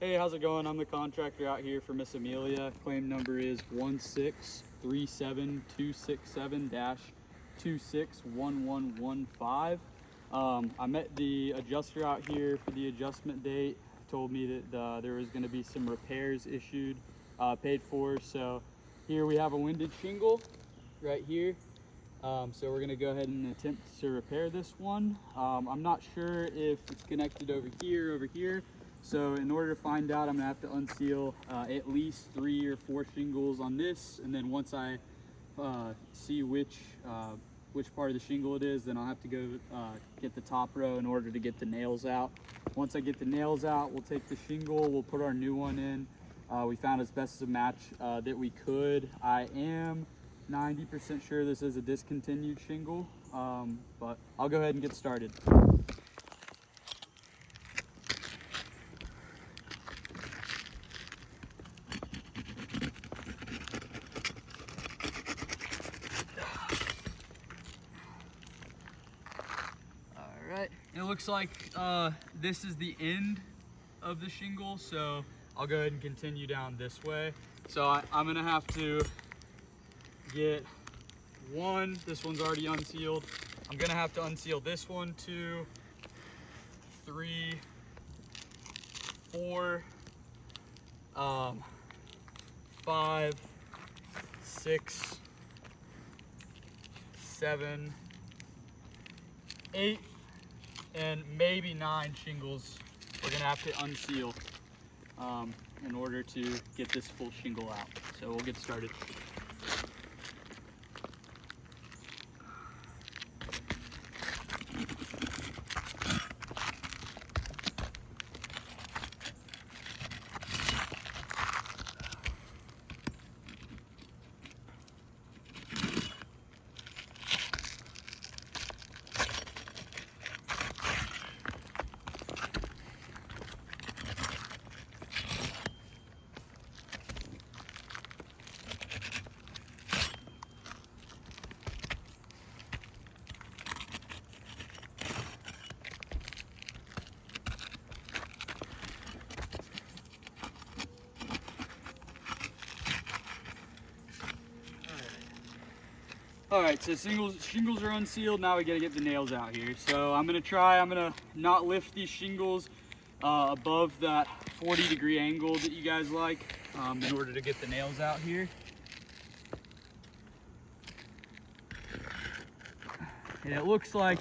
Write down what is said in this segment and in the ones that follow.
Hey, how's it going? I'm the contractor out here for Miss Amelia. Claim number is 1637267-261115. I met the adjuster out here for the adjustment date. Told me that there was going to be some repairs issued, paid for. So here we have a winded shingle right here. So we're going to go ahead and attempt to repair this one. I'm not sure if it's connected over here. So in order to find out, I'm gonna have to unseal at least 3 or 4 shingles on this, and then once I see which part of the shingle it is, then I'll have to go get the top row in order to get the nails out. Once I get the nails out, we'll take the shingle, we'll put our new one in. We found as best as a match that we could. I am 90% sure this is a discontinued shingle, but I'll go ahead and get started. It looks like this is the end of the shingle, so I'll go ahead and continue down this way. So I'm gonna have to get one. This one's already unsealed. I'm gonna have to unseal this one, 2, 3, 4, 5, 6, 7, 8. And maybe 9 shingles we're gonna have to unseal in order to get this full shingle out. So we'll get started. All right, so shingles are unsealed. Now we gotta get the nails out here. So I'm gonna not lift these shingles above that 40-degree angle that you guys like in order to get the nails out here. And it looks like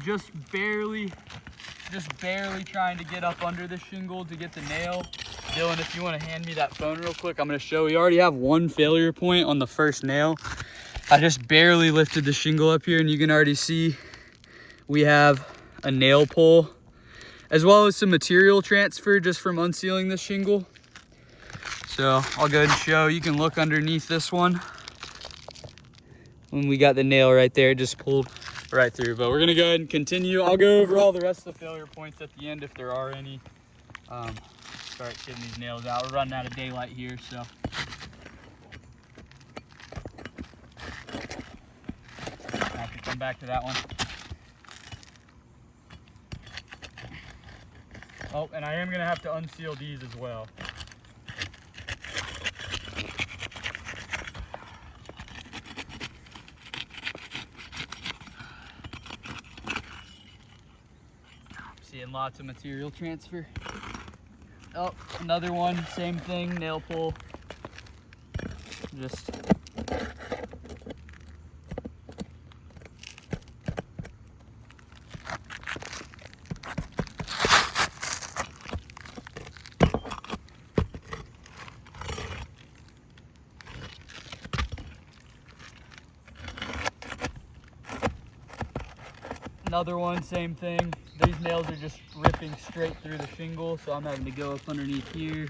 just barely trying to get up under the shingle to get the nail. Dylan, if you wanna hand me that phone real quick, I'm gonna show you. We already have one failure point on the first nail. I just barely lifted the shingle up here, and you can already see we have a nail pull, as well as some material transfer just from unsealing this shingle. So I'll go ahead and show. You can look underneath this one. When we got the nail right there, it just pulled right through. But we're gonna go ahead and continue. I'll go over all the rest of the failure points at the end if there are any. Start getting these nails out. We're running out of daylight here, so. Come back to that one. Oh, and I am gonna have to unseal these as well. Seeing lots of material transfer. Oh, another one, same thing, nail pull. Just another one, same thing. These nails are just ripping straight through the shingle, so I'm having to go up underneath here.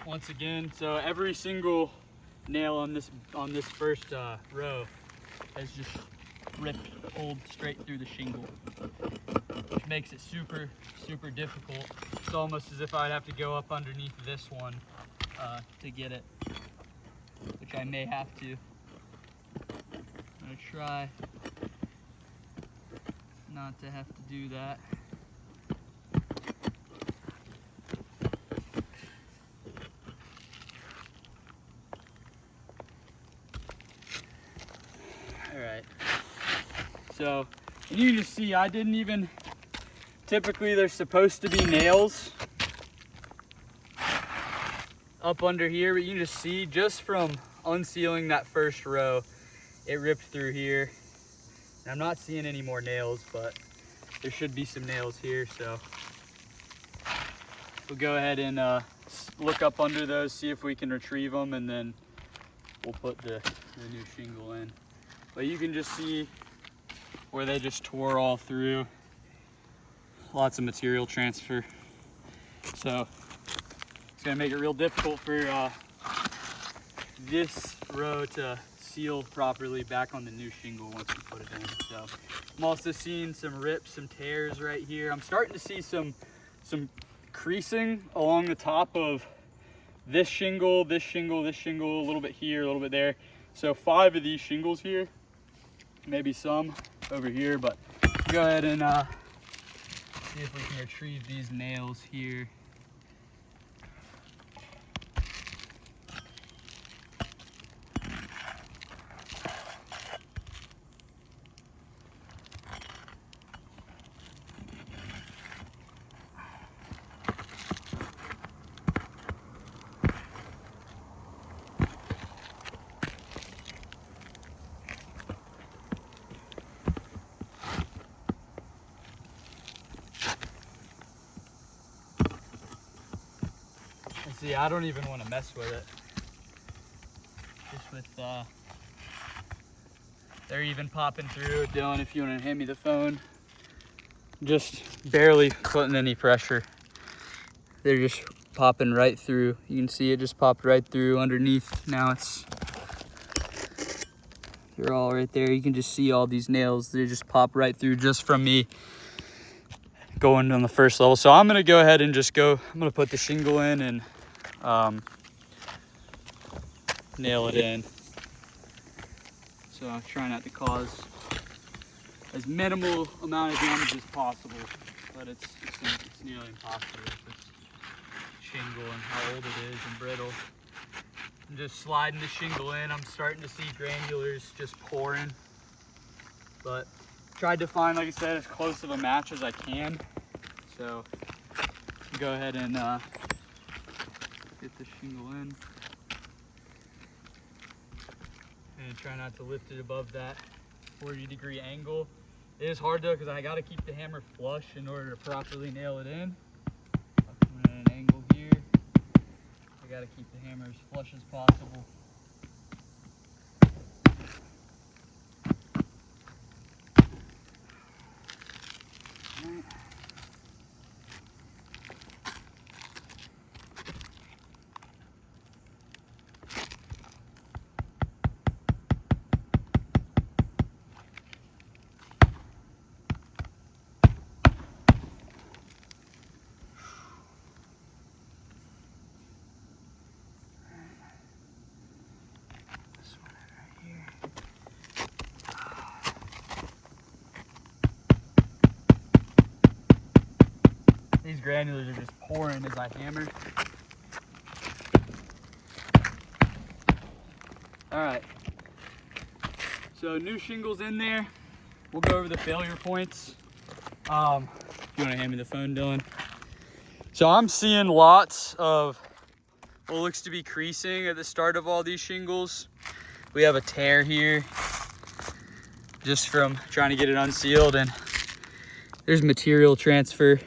once again. So every single nail on this first row has just ripped pulled straight through the shingle, which makes it super difficult. It's almost as if I'd have to go up underneath this one to get it, which I may have to. I'm gonna try not to have to do that. All right. So, and you can just see I didn't even, typically there's supposed to be nails up under here, but you can just see just from unsealing that first row, it ripped through here. And I'm not seeing any more nails, but there should be some nails here. So we'll go ahead and look up under those, see if we can retrieve them, and then we'll put the new shingle in. But you can just see where they just tore all through. Lots of material transfer. So it's gonna make it real difficult for this row to seal properly back on the new shingle once we put it in. So I'm also seeing some rips, some tears right here. I'm starting to see some creasing along the top of this shingle, this shingle, this shingle, a little bit here, a little bit there. So 5 of these shingles here, maybe some over here, but go ahead and see if we can retrieve these nails here. See, I don't even want to mess with it. Just with, they're even popping through. Dylan, if you want to hand me the phone. Just barely putting any pressure. They're just popping right through. You can see it just popped right through underneath. Now they're all right there. You can just see all these nails. They just pop right through just from me going on the first level. So I'm gonna go ahead and I'm gonna put the shingle in and nail it in. So I'll try not to cause as minimal amount of damage as possible, but it's nearly impossible with this shingle and how old it is and brittle. I'm just sliding the shingle in. I'm starting to see granulars just pouring, but tried to find, like I said, as close of a match as I can. So go ahead and get the shingle in. And try not to lift it above that 40-degree angle. It is hard though, because I got to keep the hammer flush in order to properly nail it in. I'm at an angle here. I got to keep the hammer as flush as possible. These granulars are just pouring as I hammer. All right, so new shingles in there. We'll go over the failure points. If you want to hand me the phone, Dylan. So I'm seeing lots of what looks to be creasing at the start of all these shingles. We have a tear here just from trying to get it unsealed, and there's material transfer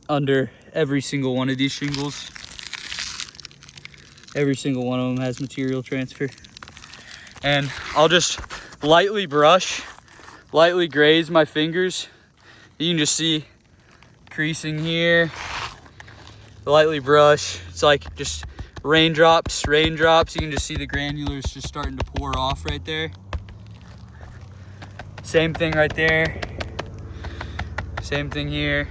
under every single one of these shingles. Every single one of them has material transfer. And I'll just lightly brush, lightly graze my fingers. You can just see creasing here, lightly brush. It's like just raindrops. You can just see the granulars just starting to pour off right there. Same thing right there. Same thing here.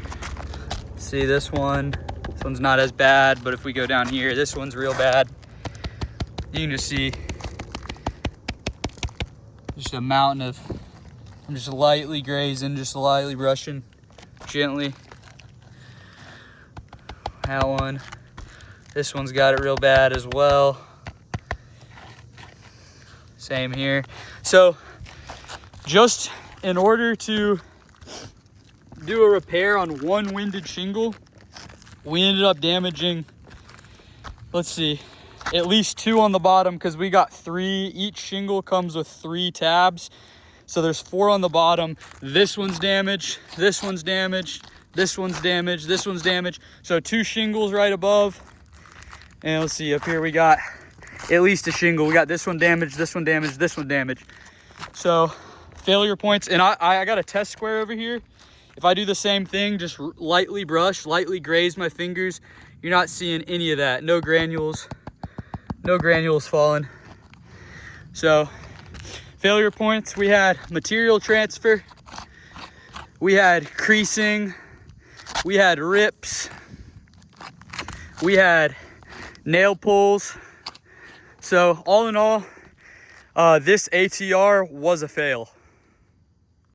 See this one? This one's not as bad, but if we go down here, this one's real bad. You can just see just a mountain of, I'm just lightly grazing, just lightly brushing, gently. That one. This one's got it real bad as well. Same here. So just in order to do a repair on one winded shingle, we ended up damaging, let's see, at least 2 on the bottom, because we got 3. Each shingle comes with 3 tabs. So there's 4 on the bottom. This one's damaged, this one's damaged, this one's damaged, this one's damaged. So 2 shingles right above. And let's see, up here we got at least a shingle. We got this one damaged, this one damaged, this one damaged. So failure points. And I got a test square over here. If I do the same thing, just lightly brush, lightly graze my fingers, you're not seeing any of that. No granules falling. So failure points, we had material transfer, we had creasing, we had rips, we had nail pulls. So all in all, this ATR was a fail.